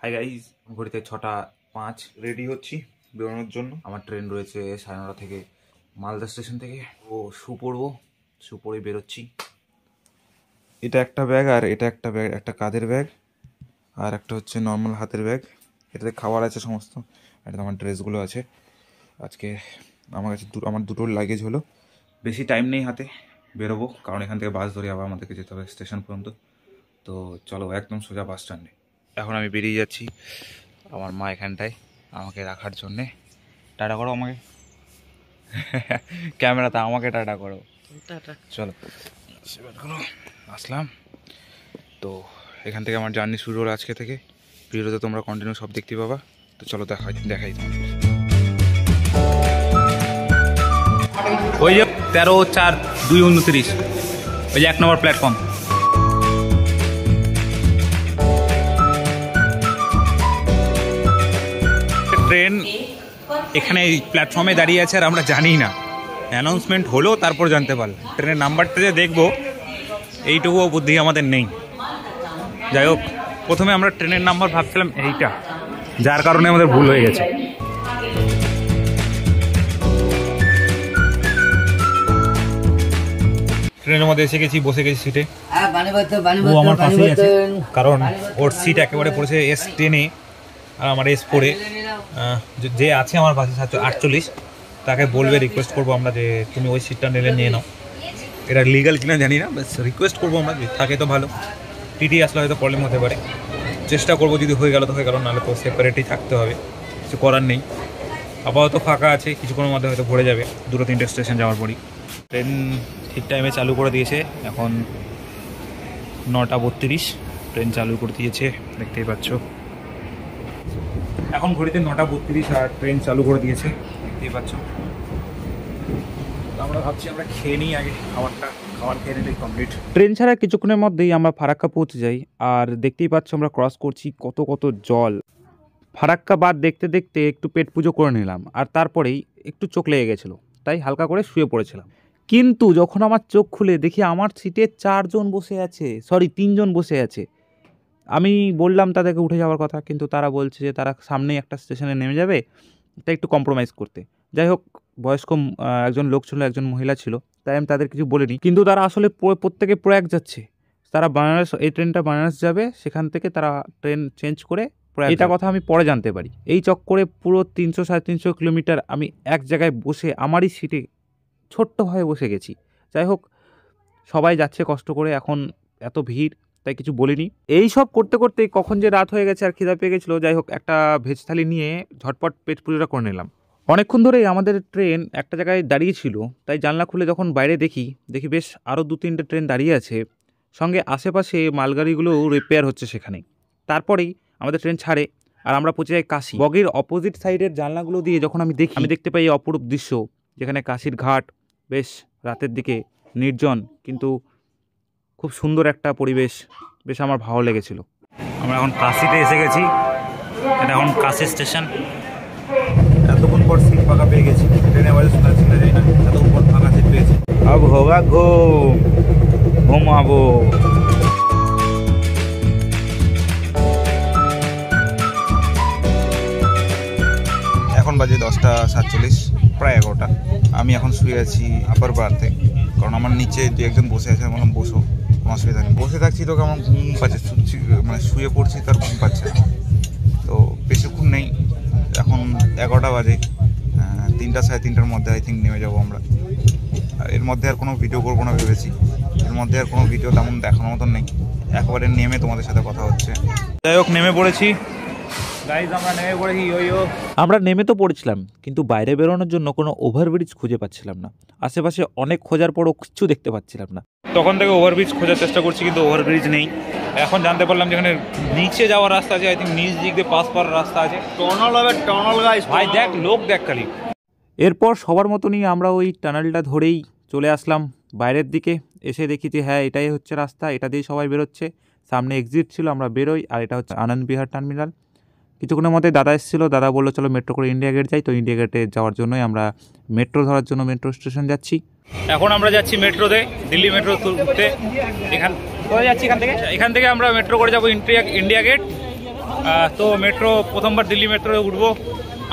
Hi guys, ঘড়িতে 6:05 ready হচ্ছি বেরোনোর জন্য। আমার ট্রেন রয়েছে 9:30 থেকে মালদা স্টেশন থেকে। ও শু পরবো, শু পরেই বেরোচ্ছি। এটা একটা ব্যাগ আর এটা একটা ব্যাগ, একটা কাঁধের ব্যাগ আর একটা হচ্ছে নর্মাল হাতের ব্যাগ। এটাতে খাবার আছে সমস্ত, এটাতে আমার ড্রেসগুলো আছে। আজকে আমার কাছে আমার দুটো লাগেজ হলো। বেশি টাইম নেই হাতে, বেরোবো কারণ এখান থেকে বাস ধরে আবার আমাদেরকে যেতে হবে স্টেশন পর্যন্ত। তো চলো একদম সোজা বাস স্ট্যান্ডে। এখন আমি বেরিয়ে যাচ্ছি, আমার মা এখানটায় আমাকে রাখার জন্যে। টাটা করো আমাকে, ক্যামেরাতে আমাকে টাটা করো। টাটা। চলো আসলাম। তো এখান থেকে আমার জার্নি শুরু হলো আজকে থেকে। ভিডিওতে তোমরা কন্টিনিউ সব দেখতে পাবা। তো চলো দেখাই তোমাদের। ওই যে 13/4/2029, ওই যে 1 নম্বর প্ল্যাটফর্ম। ট্রেন এখানে প্ল্যাটফর্মে দাঁড়িয়ে আছে আর আমরা জানি না, অ্যানাউন্সমেন্ট হলো তারপর জানতে পারলাম। ট্রেনের নাম্বারটা যে দেখবো এইটুকুও বুদ্ধি আমাদের নেই। যাই হোক, প্রথমে আমরা ট্রেনের নাম্বার ভাবছিলাম এইটা, যার কারণে আমাদের ভুল হয়ে গেছে। ট্রেনের মধ্যে এসে গেছি, বসে গেছি সিটে। ও আমার পাশেই আছে, কারণ ওর সিট একেবারে পড়েছে S10-এ আর আমার S4-এ। যে আছে আমার পাশে 48, তাকে বলবে, রিকোয়েস্ট করবো আমরা যে তুমি ওই সিটটা নিয়ে নাও। এটা লিগাল কিনা জানি না, বাস রিকোয়েস্ট করবো আমরা, যে থাকে তো ভালো। টিটি আসলে হয়তো প্রবলেম হতে পারে, চেষ্টা করবো, যদি হয়ে গেল তো হয়ে গেল, নাহলে তো সেপারেটই থাকতে হবে, কিছু করার নেই। আপাতত ফাঁকা আছে, কিছুক্ষণের মধ্যে হয়তো ভরে যাবে 2-3টে স্টেশন যাওয়ার পরই। ট্রেন ঠিক টাইমে চালু করে দিয়েছে, এখন 9:32 ট্রেন চালু করে দিয়েছে, দেখতেই পাচ্ছ। এখন ঘড়িতে 9:32 আর ট্রেন চালু করে দিয়েছে, দেখতেই পাচ্ছ। আমরা ভাবছি আমরা খেয়ে নিই আগে খাবার খেয়ে নিলেই কমপ্লিট। ট্রেন ছাড়া কিছুক্ষণের মধ্যেই আমরা ফারাক্কা পৌঁছে যাই। আর দেখতেই পাচ্ছ আমরা ক্রস করছি, কত জল। ফারাক্কা বাদ দেখতে দেখতে একটু পেট পুজো করে নিলাম, আর তারপরেই একটু চোখ লেগে গেছিলো, তাই হালকা করে শুয়ে পড়েছিলাম। কিন্তু যখন আমার চোখ খুলে দেখি আমার সিটে 3 জন বসে আছে। আমি বললাম তাদেরকে উঠে যাওয়ার কথা, কিন্তু তারা বলছে যে তারা সামনেই একটা স্টেশনে নেমে যাবে, তাই একটু কম্প্রোমাইজ করতে। যাই হোক, বয়স্ক একজন লোক ছিল, একজন মহিলা ছিল, তাই আমি তাদের কিছু বলিনি। কিন্তু তারা আসলে প্রত্যেকে প্রয়াগ যাচ্ছে। তারা বানারস, এই ট্রেনটা বানারস যাবে, সেখান থেকে তারা ট্রেন চেঞ্জ করে প্রয়াগ। এটা কথা আমি পরে জানতে পারি। এই চক্করে পুরো 300-350 কিলোমিটার আমি এক জায়গায় বসে আমারই সিটে ছোট্টভাবে বসে গেছি। যাই হোক, সবাই যাচ্ছে কষ্ট করে, এখন এত ভিড়, তাই কিছু বলিনি। এই সব করতে করতেই কখন যে রাত হয়ে গেছে আর খিদা পেয়ে গেছিলো। যাই হোক, একটা ভেজ থালি নিয়ে ঝটপট পেট পুজোটা করে নিলাম। অনেকক্ষণ ধরেই আমাদের ট্রেন একটা জায়গায় দাঁড়িয়ে ছিল, তাই জানলা খুলে যখন বাইরে দেখি বেশ আরও 2-3টে ট্রেন দাঁড়িয়ে আছে, সঙ্গে আশেপাশে মালগাড়িগুলোও রিপেয়ার হচ্ছে সেখানে। তারপরেই আমাদের ট্রেন ছাড়ে আর আমরা পৌঁছে যাই কাশি। বগির অপোজিট সাইডের জানলাগুলো দিয়ে যখন আমি দেখতে পাই এই অপরূপ দৃশ্য, যেখানে কাশির ঘাট, বেশ রাতের দিকে নির্জন, কিন্তু খুব সুন্দর একটা পরিবেশ, বেশ আমার ভালো লেগেছিল। আমরা এখন কাশিতে এসে গেছি, এটা এখন কাশি স্টেশন। এতক্ষণ পর সিট ফাঁকা পেয়ে গেছি, ট্রেনে আওয়াজ শোনা যায় না, এতক্ষণ পর ফাঁকা সিট পেয়েছি। আব হোগা ঘুমাবো। এখন বাজে 10:47, প্রায় 11টা। আমি এখন শুয়ে আছি আপার বার্থে, কারণ আমার নিচে 2-1 জন বসে আছে। আমি বললাম বসো, কোনো অসুবিধা নেই। বসে থাকছি তো আমার ঘুম পাচ্ছে, মানে শুয়ে পড়ছি তার ঘুম পাচ্ছে না। তো বেশিক্ষণ নেই, এখন 11টা বাজে। 3-3:30 মধ্যে আই থিঙ্ক নেমে যাবো আমরা। আর এর মধ্যে আর কোনো ভিডিও করবো না ভেবেছি, এর মধ্যে আর কোনো ভিডিও তেমন দেখানোর মতন নেই, একবারে নেমে তোমাদের সাথে কথা হচ্ছে। যাই হোক, নেমে পড়েছি গাইজ, আমরা নেমে তো পড়েছিলাম, কিন্তু বাইরে বেরোনোর জন্য কোনো ওভারব্রিজ খুঁজে পাচ্ছিলাম না। আশেপাশে অনেক খোঁজার পরও কিছু দেখতে পাচ্ছিলাম না। তখন থেকে ওভারব্রিজ খোঁজার চেষ্টা করছি, কিন্তু ওভারব্রিজ নেই। এখন জানতে পারলাম যেখানে নিচে যাওয়ার রাস্তা আছে, আই থিঙ্ক নিচ দিক দিয়ে পাস করার রাস্তা আছে। টানেল গাইজ, ভাই দেখ, লোক দেখ খালি। এরপর সবার মতনই আমরা ওই টানেলটা ধরেই চলে আসলাম বাইরের দিকে। এসে দেখি যে হ্যাঁ, এটাই হচ্ছে রাস্তা, এটা দিয়ে সবাই বেরোচ্ছে। সামনে এক্সিট ছিল, আমরা বেরোই, আর এটা হচ্ছে আনন্দ বিহার টার্মিনাল। কিছুক্ষণের মধ্যে দাদা এসেছিলো, দাদা বললো চলো মেট্রো করে ইন্ডিয়া গেট যাই। তো ইন্ডিয়া গেটে যাওয়ার জন্যই আমরা মেট্রো ধরার জন্য মেট্রো স্টেশন যাচ্ছি। এখন আমরা যাচ্ছি মেট্রোতে, দিল্লি মেট্রো ঘুরতে। কোথায় যাচ্ছি? এখান থেকে আমরা মেট্রো করে যাবো ইন্ডিয়া গেট। তো মেট্রো প্রথমবার দিল্লি মেট্রোতে উঠবো।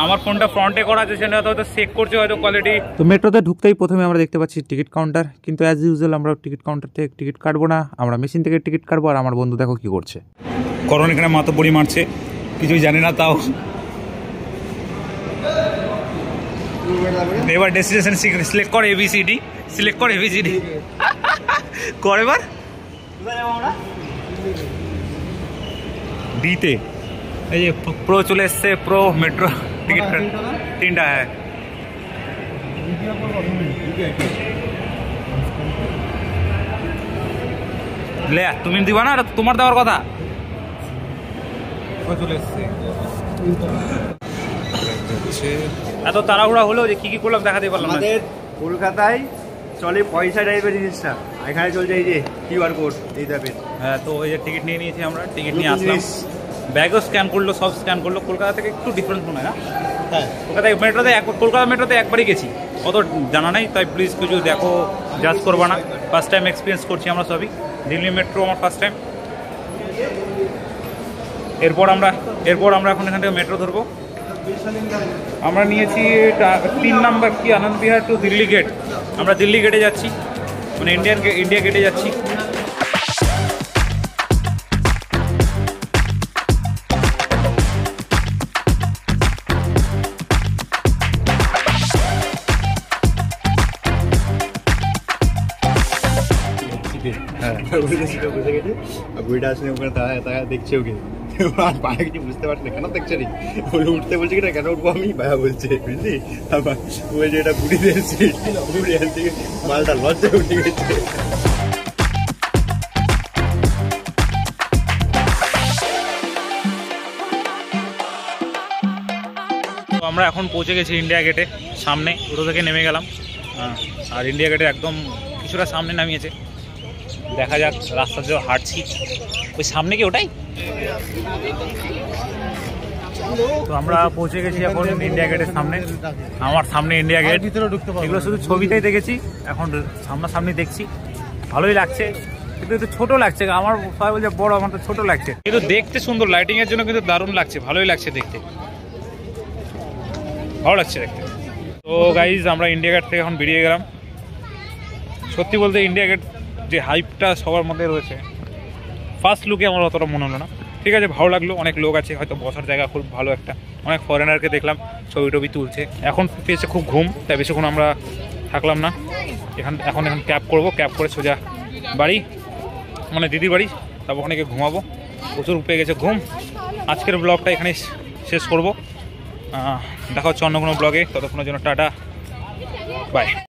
আমার ফোনটা ফ্রন্টে করা আছে, সেটা হয়তো চেক করছে হয়তো কোয়ালিটি। তো মেট্রোতে ঢুকতেই প্রথমে আমরা দেখতে পাচ্ছি টিকিট কাউন্টার, কিন্তু অ্যাজ ইউজুয়াল আমরা টিকিট কাউন্টার থেকে টিকিট কাটবো না, আমরা মেশিন থেকে টিকিট কাটবো। আর আমার বন্ধু দেখো কি করছে, করোনা এখানে মাথা বড়ি মারছে, কিছুই জানি না তাও। এবার ডেস্টিনেশন সিলেক্ট কর এবিসিডি, সিলেক্ট কর এবিসিডি কর এবার ডিতে। এই যে প্রো চলে এসছে, প্রো মেট্রো টিকিট তিনটা। হ্যাঁ লে তুমি দিবা না, তোমার দেওয়ার কথা। চলে এসছে, এত তাড়াহুড়া হলো যে কি কি করলাম দেখাতে পারলাম না। আমাদের কলকাতায় চলে পয়সা টাইপের জিনিসটা, এখানে চলছে এই যে কিউআর কোড, এই যাবে। হ্যাঁ তো এই যে টিকিট নিয়ে নিয়েছি আমরা, টিকিট নিয়ে আসলাম, ব্যাগও স্ক্যান করলো, সব স্ক্যান করলো। কলকাতা থেকে একটু ডিফারেন্স মনে হয় না? হ্যাঁ, কলকাতায় মেট্রোতে কলকাতা মেট্রোতে একবারই গেছি, অত জানা নেই, তাই প্লিজ কিছু দেখো, জাজ করবা না। ফার্স্ট টাইম এক্সপিরিয়েন্স করছি আমরা সবই, দিল্লি মেট্রো আমার ফার্স্ট টাইম। এরপর আমরা এখন এখান থেকে মেট্রো ধরবো। আমরা নিয়েছি 3 নাম্বার কি আনন্দ বিহার টু দিল্লি গেট। আমরা দিল্লি গেটে যাচ্ছি, মানে ইন্ডিয়া গেটে যাচ্ছি। বুড়িটা আসলে ওখানে তারা দেখছে ওকে, আর পায়ে কিছু বুঝতে পারছে না, কেন দেখছে রে বলে উঠতে বলছে কিনা, কেন উঠবো আমি ভাইয়া বলছে, বুঝলি? আবার বলছে এটা বুড়ি দিয়েছি, বুড়ি আনতে মালটা লজ্জা উঠে গেছে। তো আমরা এখন পৌঁছে গেছি ইন্ডিয়া গেটে সামনে, ওটা থেকে নেমে গেলাম। আর ইন্ডিয়া গেটে একদম কিছুটা সামনে নামিয়েছে, দেখা যাক রাস্তা দিয়ে হাঁটছি। ওই সামনে কি ওটাই? তো আমরা পৌঁছে গেছি এখন ইন্ডিয়া গেটের সামনে। আমার সামনে ইন্ডিয়া গেট, এগুলো শুধু ছবিতেই দেখেছি, এখন সামনাসামনি দেখছি। ভালোই লাগছে, কিন্তু একটু ছোট লাগছে। আমার সবাই বলছে বড়, আমার তো ছোট লাগছে, কিন্তু দেখতে সুন্দর, লাইটিং এর জন্য কিন্তু দারুণ লাগছে, ভালোই লাগছে দেখতে, ভালো লাগছে দেখতে। তো গাইজ আমরা ইন্ডিয়া গেট থেকে এখন বেরিয়ে গেলাম। সত্যি বলতে ইন্ডিয়া গেট যে হাইপটা সবার মধ্যে রয়েছে, ফার্স্ট লুকে আমার অতটা মনে হলো না। ঠিক আছে, ভালো লাগলো, অনেক লোক আছে, হয়তো বসার জায়গা খুব ভালো একটা, অনেক ফরেনারকে দেখলাম ছবি টবি তুলছে। এখন পেয়েছে খুব ঘুম, তাই বেশিক্ষণ আমরা থাকলাম না। এখন ক্যাব করবো, ক্যাব করে সোজা বাড়ি, মানে দিদির বাড়ি, তারপর ওখানে গিয়ে ঘুমাবো। প্রচুর পেয়ে গেছে ঘুম। আজকের ব্লগটা এখানে শেষ করবো, দেখা হচ্ছে অন্য কোনো ব্লগে। ততক্ষণের জন্য টাটা, বাই।